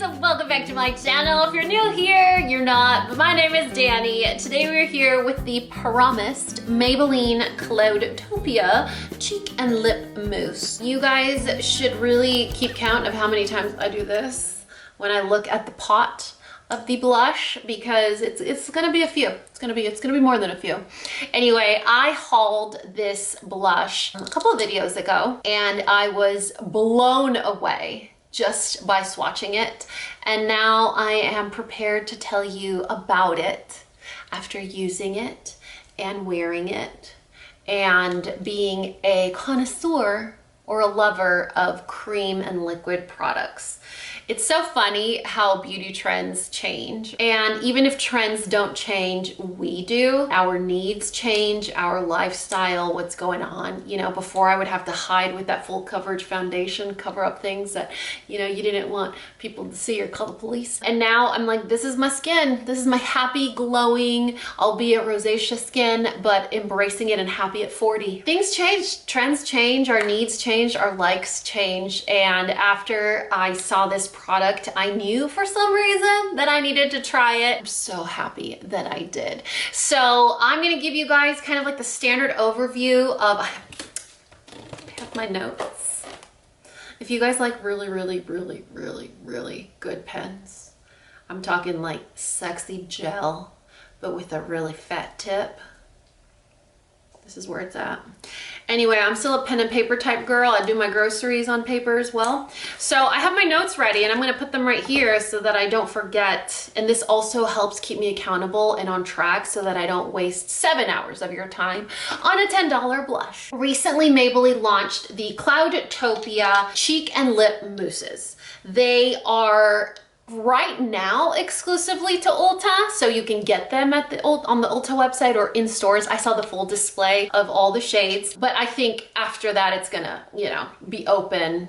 Welcome back to my channel. If you're new here, you're not, but my name is Danny. Today we're here with the promised Maybelline Cloudtopia Cheek and Lip Mousse. You guys should really keep count of how many times I do this when I look at the pot of the blush, because it's gonna be a few. It's gonna be more than a few. Anyway, I hauled this blush a couple of videos ago and I was blown away just by swatching it, and now I am prepared to tell you about it after using it and wearing it and being a connoisseur or a lover of cream and liquid products. It's so funny how beauty trends change, and even if trends don't change, we do. Our needs change, our lifestyle, what's going on. You know, before I would have to hide with that full coverage foundation, cover up things that, you know, you didn't want people to see or call the police. And now I'm like, this is my skin. This is my happy, glowing, albeit rosacea skin, but embracing it and happy at 40. Things change, trends change, our needs change, our likes change. And after I saw this product, I knew for some reason that I needed to try it. I'm so happy that I did. So I'm gonna give you guys kind of like the standard overview of, I have my notes. If you guys like really good pens, I'm talking like sexy gel, but with a really fat tip, this is where it's at. Anyway, I'm still a pen and paper type girl. I do my groceries on paper as well. So I have my notes ready and I'm gonna put them right here so that I don't forget. And this also helps keep me accountable and on track so that I don't waste 7 hours of your time on a $10 blush. Recently, Maybelline launched the Cloudtopia Cheek and Lip Mousses. They are right now exclusively to Ulta, so you can get them at on the Ulta website or in stores. I saw the full display of all the shades, but I think after that it's gonna, you know, be open.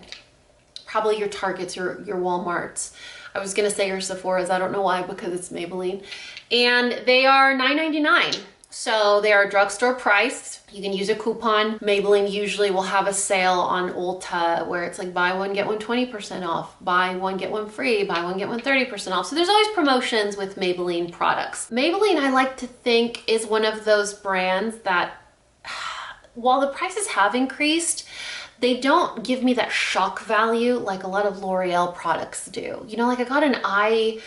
Probably your Targets, your Walmarts. I was gonna say your Sephora's, I don't know why, because it's Maybelline. And they are $9.99. So they are drugstore priced. You can use a coupon. Maybelline usually will have a sale on Ulta where it's like buy one, get one 20% off, buy one, get one free, buy one, get one 30% off. So there's always promotions with Maybelline products. Maybelline, I like to think, is one of those brands that while the prices have increased, they don't give me that shock value like a lot of L'Oreal products do. You know, like I got an eye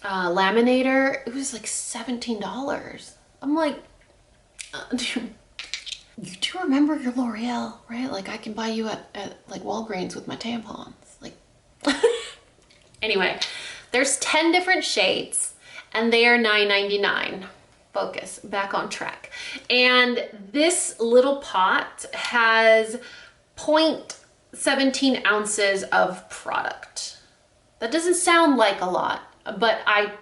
laminator, it was like $17. I'm like, you do remember your L'Oreal, right? Like I can buy you at like Walgreens with my tampons. Like, anyway, there's 10 different shades and they are $9.99. Focus, back on track. And this little pot has 0.17 ounces of product. That doesn't sound like a lot, but I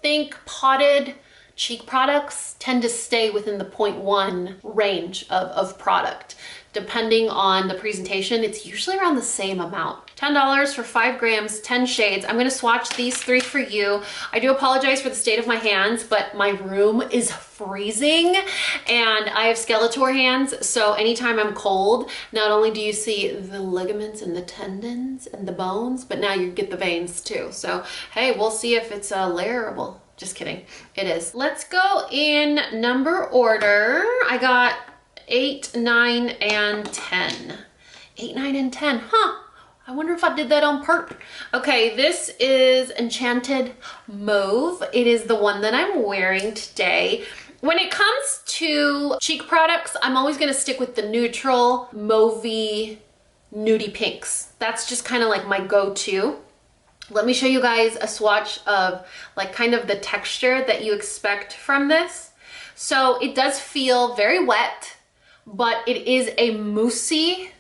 think potted cheek products tend to stay within the 0.1 range of product. Depending on the presentation, it's usually around the same amount. $10 for 5 grams, 10 shades. I'm gonna swatch these 3 for you. I do apologize for the state of my hands, but my room is freezing and I have Skeletor hands, so anytime I'm cold, not only do you see the ligaments and the tendons and the bones, but now you get the veins too. So, hey, we'll see if it's layerable. Just kidding, it is. Let's go in number order. I got 8, 9, and 10. 8, 9, and 10, huh? I wonder if I did that on purpose. Okay, this is Enchanted Mauve. It is the one that I'm wearing today. When it comes to cheek products, I'm always gonna stick with the neutral, mauvey, nudie pinks. That's just kind of like my go-to. Let me show you guys a swatch of like kind of the texture that you expect from this. So it does feel very wet, but it is a moussey,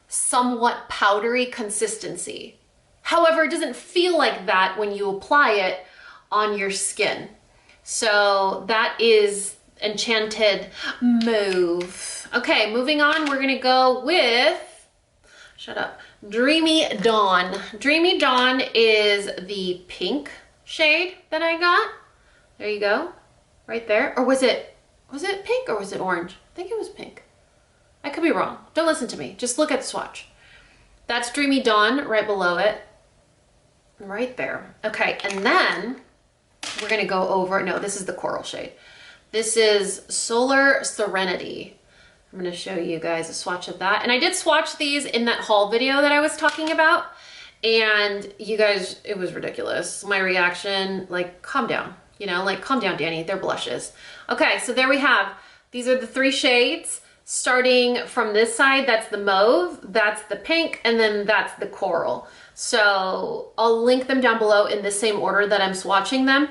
somewhat powdery consistency. However, it doesn't feel like that when you apply it on your skin. So that is Enchanted Mauve. Okay, moving on, we're gonna go with, shut up, Dreamy Dawn. Dreamy Dawn is the pink shade that I got. There you go, right there. Or was it pink or was it orange? I think it was pink. I could be wrong. Don't listen to me. Just look at the swatch. That's Dreamy Dawn right below it. right there. Okay, and then we're gonna go over, no, this is the coral shade. This is Solar Serenity. I'm gonna show you guys a swatch of that. And I did swatch these in that haul video that I was talking about. And you guys, it was ridiculous. My reaction, like, calm down, you know, like, calm down, Dani, they're blushes. Okay, so there we have, these are the 3 shades. Starting from this side, that's the mauve, that's the pink, and then that's the coral. So I'll link them down below in the same order that I'm swatching them.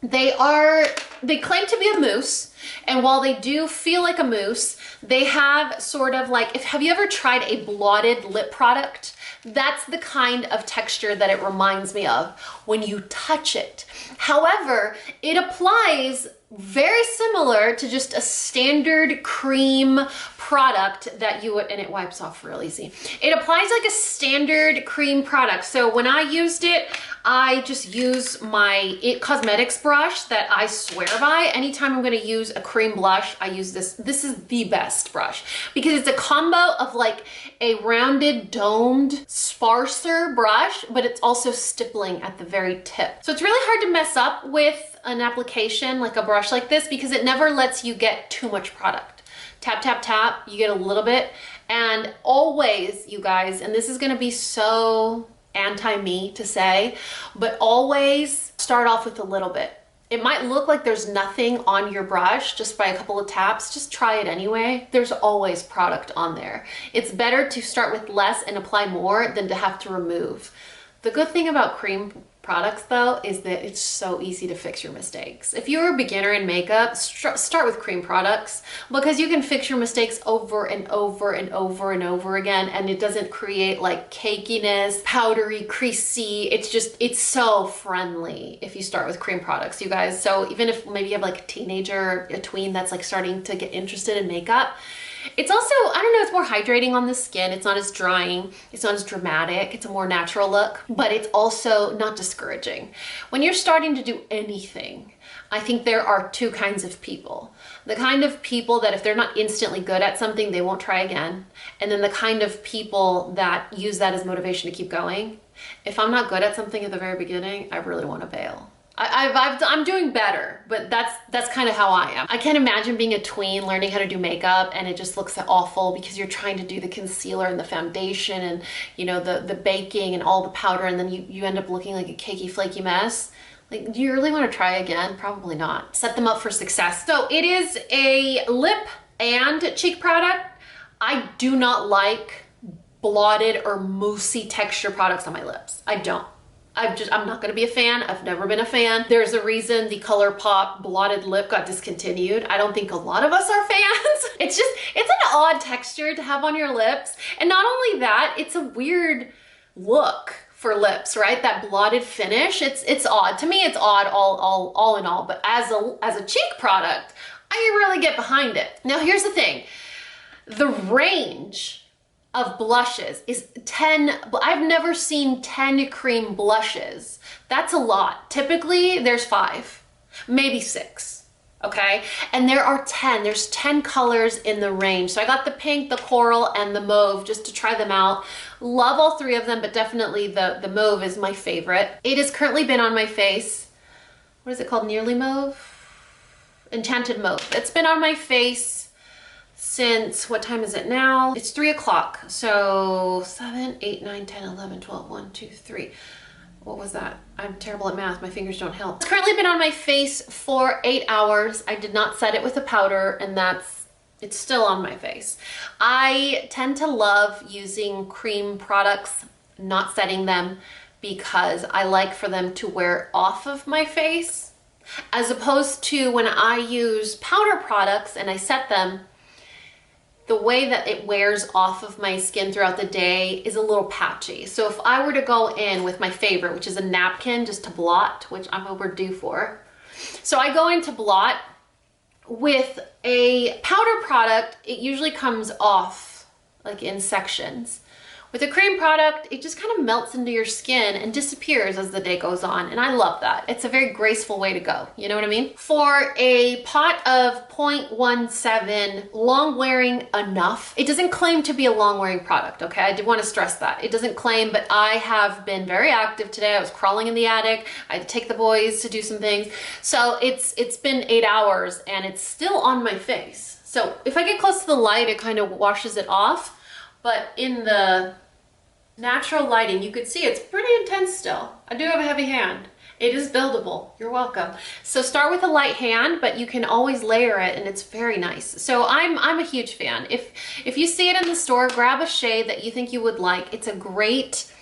They claim to be a mousse, and while they do feel like a mousse, they have sort of like, have you ever tried a blotted lip product? That's the kind of texture that it reminds me of when you touch it. However, it applies very similar to just a standard cream product that you would, and it wipes off real easy. It applies like a standard cream product. So when I used it, I just use my It Cosmetics brush that I swear by. Anytime I'm gonna use a cream blush, I use this. This is the best brush because it's a combo of like a rounded, domed, sparser brush, but it's also stippling at the very tip. So it's really hard to mess up with an application like a brush like this because it never lets you get too much product. Tap, tap, tap, you get a little bit. And always, you guys, and this is gonna be so anti-me to say, but always start off with a little bit. It might look like there's nothing on your brush just by a couple of taps. Just try it anyway. There's always product on there. It's better to start with less and apply more than to have to remove. The good thing about cream products though is that it's so easy to fix your mistakes. If you're a beginner in makeup, start with cream products because you can fix your mistakes over and over and over and over again, and it doesn't create like cakiness, powdery, creasy. It's so friendly if you start with cream products, you guys. So even if maybe you have like a teenager, a tween that's like starting to get interested in makeup, it's also, I don't know, it's more hydrating on the skin. It's not as drying. It's not as dramatic. It's a more natural look, but it's also not discouraging. When you're starting to do anything, I think there are 2 kinds of people. The kind of people that if they're not instantly good at something, they won't try again. And then the kind of people that use that as motivation to keep going. If I'm not good at something at the very beginning, I really want to bail. I'm doing better, but that's kind of how I am. I can't imagine being a tween learning how to do makeup and it just looks awful because you're trying to do the concealer and the foundation and, you know, the baking and all the powder, and then you end up looking like a cakey, flaky mess. Like, do you really want to try again? Probably not. Set them up for success. So it is a lip and cheek product. I do not like blotted or moussey texture products on my lips. I don't. I'm not gonna be a fan. I've never been a fan. There's a reason the ColourPop blotted lip got discontinued. I don't think a lot of us are fans. It's an odd texture to have on your lips. And not only that, it's a weird look for lips, right? That blotted finish, it's odd. To me, it's odd all in all, but as a cheek product, I really get behind it. Now, here's the thing. The range of blushes is 10. I've never seen 10 cream blushes. That's a lot. Typically there's 5, maybe 6, okay? And there are 10, there's 10 colors in the range. So I got the pink, the coral, and the mauve just to try them out. Love all 3 of them, but definitely the mauve is my favorite. It has currently been on my face. What is it called? Nearly Mauve? Enchanted Mauve. It's been on my face since, what time is it now? It's 3 o'clock. So 7, 8, 9, 10, 11, 12, 1, 2, 3. What was that? I'm terrible at math. My fingers don't help. It's currently been on my face for 8 hours. I did not set it with a powder, and it's still on my face. I tend to love using cream products, not setting them, because I like for them to wear off of my face, as opposed to when I use powder products and I set them, the way that it wears off of my skin throughout the day is a little patchy. So if I were to go in with my favorite, which is a napkin just to blot, which I'm overdue for. So I go in to blot with a powder product. It usually comes off like in sections. With a cream product, it just kind of melts into your skin and disappears as the day goes on. And I love that. It's a very graceful way to go. You know what I mean? For a pot of 0.17, long wearing enough. It doesn't claim to be a long wearing product, okay? I did want to stress that. It doesn't claim, but I have been very active today. I was crawling in the attic. I had to take the boys to do some things. So it's been 8 hours and it's still on my face. So if I get close to the light, it kind of washes it off. But in the natural lighting, you could see it's pretty intense still. I do have a heavy hand. It is buildable. You're welcome. So start with a light hand, but you can always layer it and it's very nice. So I'm a huge fan. If you see it in the store, grab a shade that you think you would like. It's a great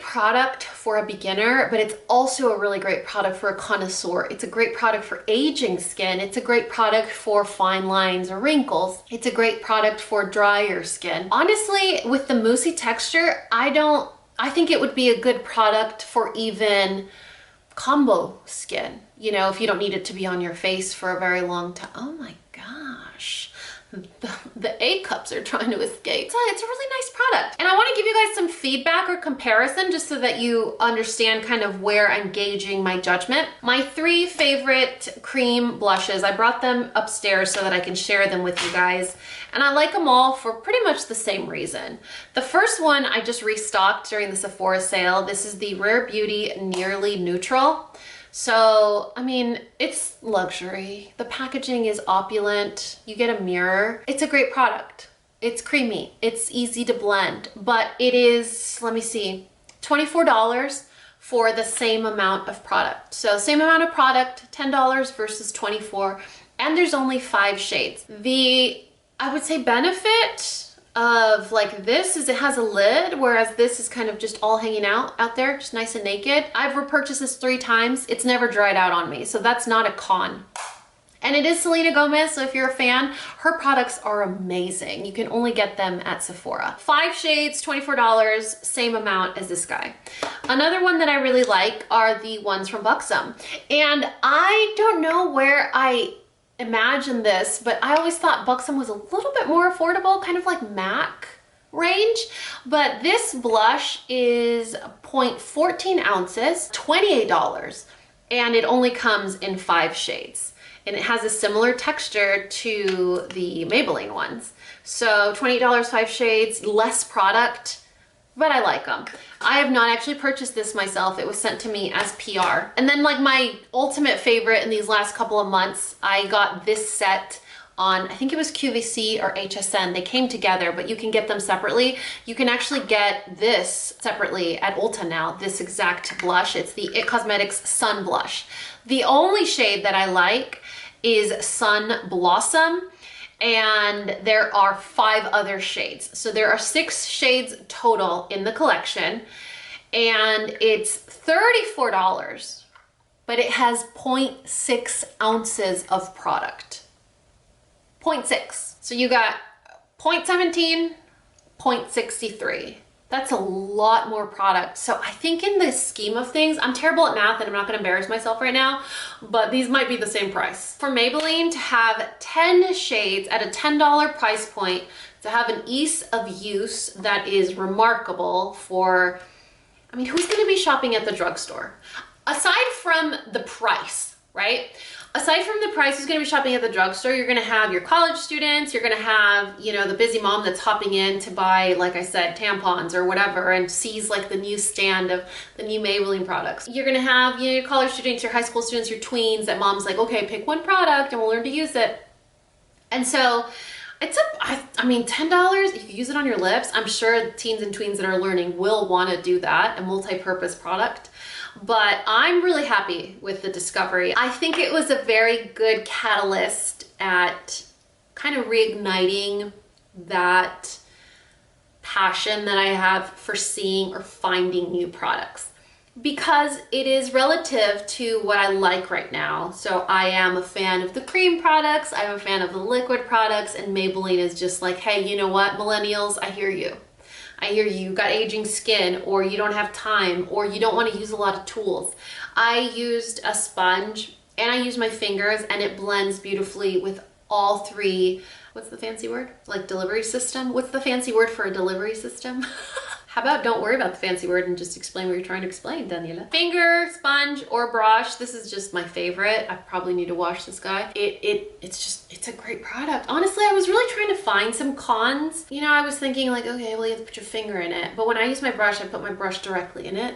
product for a beginner, but it's also a really great product for a connoisseur. It's a great product for aging skin. It's a great product for fine lines or wrinkles. It's a great product for drier skin. Honestly, with the moussey texture, I think it would be a good product for even combo skin. You know, if you don't need it to be on your face for a very long time. Oh my gosh. The A cups are trying to escape. It's a really nice product. And I want to give you guys some feedback or comparison just so that you understand kind of where I'm gauging my judgment. My 3 favorite cream blushes, I brought them upstairs so that I can share them with you guys. And I like them all for pretty much the same reason. The first one I just restocked during the Sephora sale. This is the Rare Beauty Nearly Neutral. So, I mean, it's luxury. The packaging is opulent. You get a mirror. It's a great product. It's creamy. It's easy to blend, but it is, let me see, $24 for the same amount of product. So same amount of product, $10 versus $24, and there's only 5 shades. I would say benefit of like this is it has a lid, whereas this is kind of just all hanging out there, just nice and naked. I've repurchased this 3 times. It's never dried out on me, so that's not a con. And it is Selena Gomez, so if you're a fan, her products are amazing. You can only get them at Sephora. 5 shades, $24, same amount as this guy. Another one that I really like are the ones from Buxom. And I don't know where I imagine this, but I always thought Buxom was a little bit more affordable, kind of like MAC range. But this blush is 0.14 ounces, $28, and it only comes in 5 shades. And it has a similar texture to the Maybelline ones. So $28, 5 shades, less product, but I like them. I have not actually purchased this myself. It was sent to me as PR. And then like my ultimate favorite in these last couple of months, I got this set on, I think it was QVC or HSN. They came together, but you can get them separately. You can actually get this separately at Ulta now, this exact blush. It's the IT Cosmetics Sun Blush. The only shade that I like is Sun Blossom, and there are 5 other shades. So there are 6 shades total in the collection, and it's $34, but it has 0.6 ounces of product. 0.6. So you got 0.17, 0.63. That's a lot more product. So I think in the scheme of things, I'm terrible at math and I'm not gonna embarrass myself right now, but these might be the same price. For Maybelline to have 10 shades at a $10 price point, to have an ease of use that is remarkable for, I mean, who's gonna be shopping at the drugstore? Aside from the price, right? Aside from the price, who's gonna be shopping at the drugstore? You're gonna have your college students, you're gonna have, you know, the busy mom that's hopping in to buy, like I said, tampons or whatever, and sees like the new stand of the new Maybelline products. You're gonna have, you know, your college students, your high school students, your tweens, that mom's like, okay, pick one product and we'll learn to use it. And so it's I mean, $10, if you use it on your lips, I'm sure teens and tweens that are learning will wanna do that, a multi-purpose product. But I'm really happy with the discovery. I think it was a very good catalyst at kind of reigniting that passion that I have for seeing or finding new products, because it is relative to what I like right now. So I am a fan of the cream products, I'm a fan of the liquid products, and Maybelline is just like, hey, you know what, millennials, I hear you. I hear you got aging skin, or you don't have time, or you don't want to use a lot of tools. I used a sponge and I used my fingers, and it blends beautifully with all 3 What's the fancy word? Like delivery system? What's the fancy word for a delivery system? How about don't worry about the fancy word and just explain what you're trying to explain, Daniela? Finger, sponge, or brush. This is just my favorite. I probably need to wash this guy. It's a great product. Honestly, I was really trying to find some cons. You know, I was thinking like, okay, well, you have to put your finger in it. But when I use my brush, I put my brush directly in it.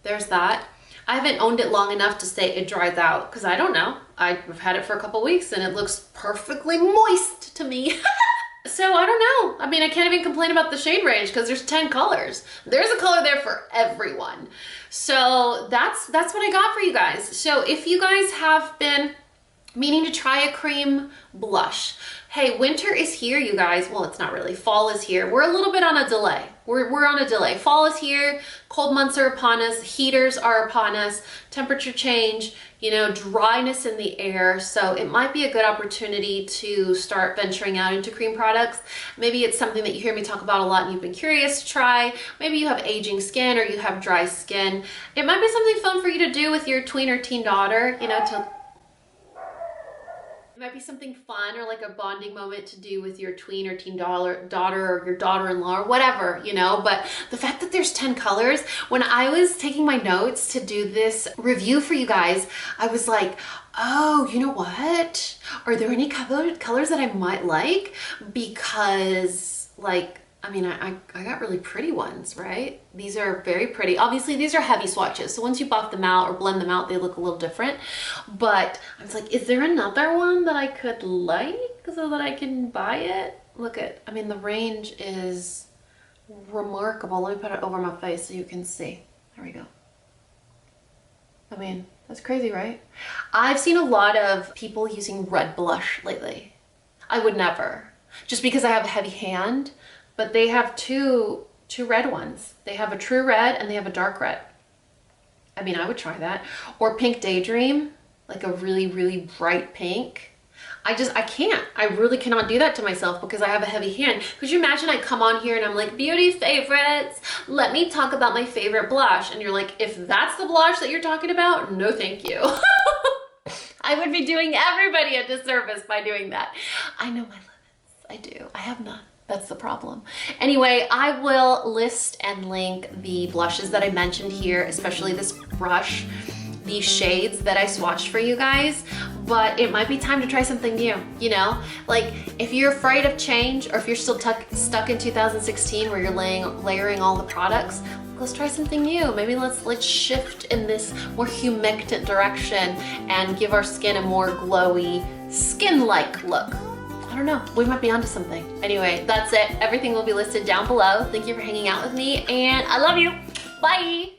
There's that. I haven't owned it long enough to say it dries out because I don't know. I've had it for a couple weeks and it looks perfectly moist to me. So I don't know. I mean, I can't even complain about the shade range because there's 10 colors. There's a color there for everyone. So that's what I got for you guys. So if you guys have been meaning to try a cream blush, hey, winter is here, you guys. Well, it's not really. Fall is here. We're a little bit on a delay. We're on a delay. Fall is here. Cold months are upon us. Heaters are upon us. Temperature change, you know, dryness in the air. So it might be a good opportunity to start venturing out into cream products. Maybe it's something that you hear me talk about a lot and you've been curious to try. Maybe you have aging skin or you have dry skin. It might be something fun for you to do with your tween or teen daughter, you know, it might be something fun or like a bonding moment to do with your tween or teen daughter or your daughter-in-law or whatever, you know. But the fact that there's 10 colors, when I was taking my notes to do this review for you guys, I was like, oh, you know what? Are there any colors that I might like? Because like, I mean, I got really pretty ones, right? These are very pretty. Obviously, these are heavy swatches. So once you buff them out or blend them out, they look a little different. But I was like, is there another one that I could like so that I can buy it? Look at, I mean, the range is remarkable. Let me put it over my face so you can see. There we go. I mean, that's crazy, right? I've seen a lot of people using red blush lately. I would never, just because I have a heavy hand. But they have two red ones. They have a true red and they have a dark red. I mean, I would try that. Or pink daydream, like a really, really bright pink. I can't. I really cannot do that to myself because I have a heavy hand. Could you imagine I come on here and I'm like, beauty favorites, let me talk about my favorite blush. And you're like, if that's the blush that you're talking about, no thank you. I would be doing everybody a disservice by doing that. I know my limits. I do. I have none. That's the problem. Anyway, I will list and link the blushes that I mentioned here, especially this brush, these shades that I swatched for you guys. But it might be time to try something new, you know? Like, if you're afraid of change or if you're still stuck in 2016 where you're layering all the products, let's try something new. Maybe let's shift in this more humectant direction and give our skin a more glowy, skin-like look. I don't know, we might be onto something. Anyway, that's it. Everything will be listed down below. Thank you for hanging out with me and I love you. Bye.